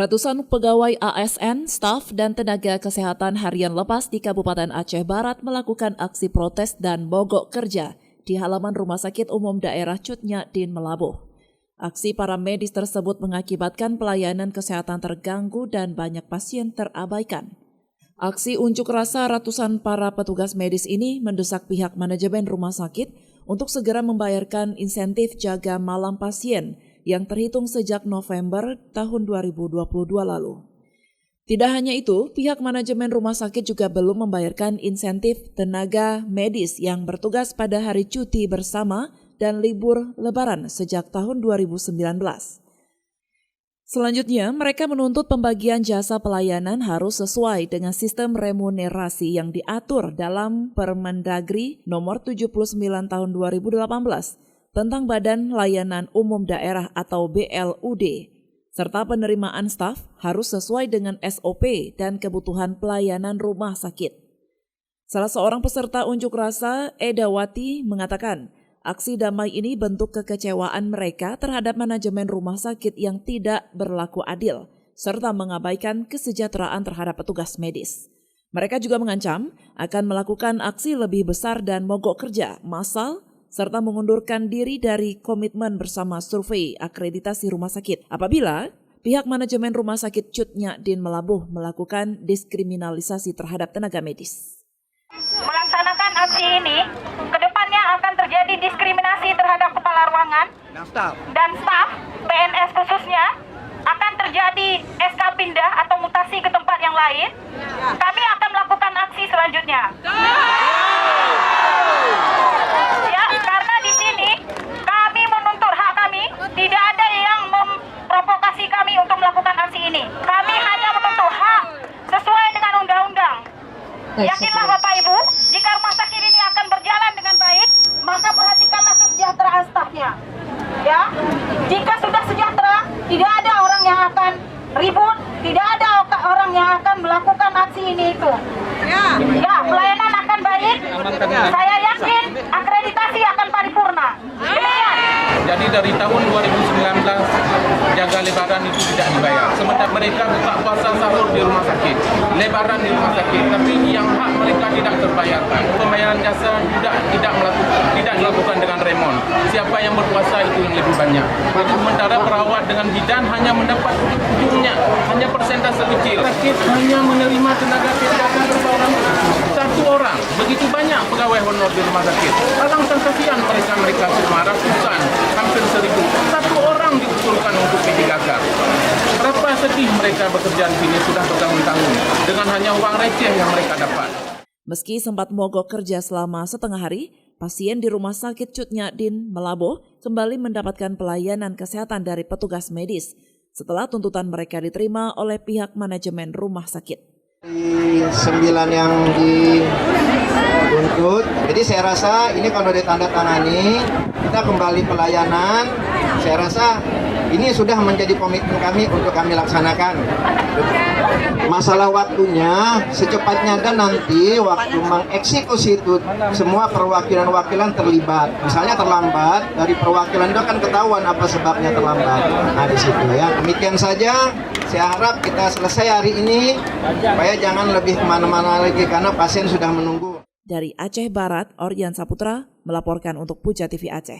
Ratusan pegawai ASN, staf, dan tenaga kesehatan harian lepas di Kabupaten Aceh Barat melakukan aksi protes dan mogok kerja di halaman Rumah Sakit Umum Daerah Cut Nyak Dien Melabuh. Aksi para medis tersebut mengakibatkan pelayanan kesehatan terganggu dan banyak pasien terabaikan. Aksi unjuk rasa ratusan para petugas medis ini mendesak pihak manajemen rumah sakit untuk segera membayarkan insentif jaga malam pasien yang terhitung sejak November tahun 2022 lalu. Tidak hanya itu, pihak manajemen rumah sakit juga belum membayarkan insentif tenaga medis yang bertugas pada hari cuti bersama dan libur lebaran sejak tahun 2019. Selanjutnya, mereka menuntut pembagian jasa pelayanan harus sesuai dengan sistem remunerasi yang diatur dalam Permendagri nomor 79 tahun 2018 tentang Badan Layanan Umum Daerah atau BLUD, serta penerimaan staf harus sesuai dengan SOP dan kebutuhan pelayanan rumah sakit. Salah seorang peserta unjuk rasa, Edawati, mengatakan aksi damai ini bentuk kekecewaan mereka terhadap manajemen rumah sakit yang tidak berlaku adil, serta mengabaikan kesejahteraan terhadap petugas medis. Mereka juga mengancam akan melakukan aksi lebih besar dan mogok kerja massal, serta mengundurkan diri dari komitmen bersama survei akreditasi rumah sakit apabila pihak manajemen rumah sakit Cut Nyak Dien Melabuh melakukan diskriminalisasi terhadap tenaga medis. Melaksanakan aksi ini, kedepannya akan terjadi diskriminasi terhadap kepala ruangan dan staf PNS khususnya, akan terjadi SK pindah atau mutasi ke tempat yang lain. Kami akan melakukan aksi selanjutnya. Karena di sini kami menuntut hak kami, tidak ada yang memprovokasi kami untuk melakukan aksi ini. Kami hanya menuntut hak sesuai dengan undang-undang. Yakinlah Bapak Ibu, jika rumah sakit ini akan berjalan dengan baik, maka perhatikanlah kesejahteraan stafnya. Ya, jika sudah sejahtera, tidak ada orang yang akan ribut, tidak ada orang yang akan melakukan aksi ini itu. Ya, pelayanan akan baik. Saya yakin akreditasi akan paripurna. Demikian. Jadi dari tahun 2019 jaga lebaran itu tidak dibayar. Sementara mereka buka puasa sahur di rumah sakit, lebaran di rumah sakit, tapi yang hak mereka tidak terbayarkan. Pembayaran jasa tidak dilakukan dengan remon. Siapa yang berpuasa itu yang lebih banyak. Jadi sementara perawat dengan bidan hanya mendapat ujungnya, hanya persentase kecil. Sakit hanya menerima tenaga kesehatan berapa orang? Satu orang. Begitu banyak pegawai honor di rumah sakit. Alangkah kasihan mereka semua ratusan, hampir 1.000. Satu orang diusulkan untuk PJKK. Berapa sedih mereka bekerja di sini sudah bertahun-tahun dengan hanya uang receh yang mereka dapat. Meski sempat mogok kerja selama setengah hari, pasien di Rumah Sakit Cut Nyak Dien Melabuh kembali mendapatkan pelayanan kesehatan dari petugas medis setelah tuntutan mereka diterima oleh pihak manajemen rumah sakit. 9 yang dituntut, jadi saya rasa ini kalau ditandatangani, kita kembali pelayanan, saya rasa ini sudah menjadi komitmen kami untuk kami laksanakan. Masalah waktunya, secepatnya dan nanti waktu mengeksekusi itu semua perwakilan-wakilan terlibat. Misalnya terlambat, dari perwakilan itu kan ketahuan apa sebabnya terlambat. Nah di situ ya. Demikian saja, saya harap kita selesai hari ini, supaya jangan lebih kemana-mana lagi karena pasien sudah menunggu. Dari Aceh Barat, Orjan Saputra melaporkan untuk Puja TV Aceh.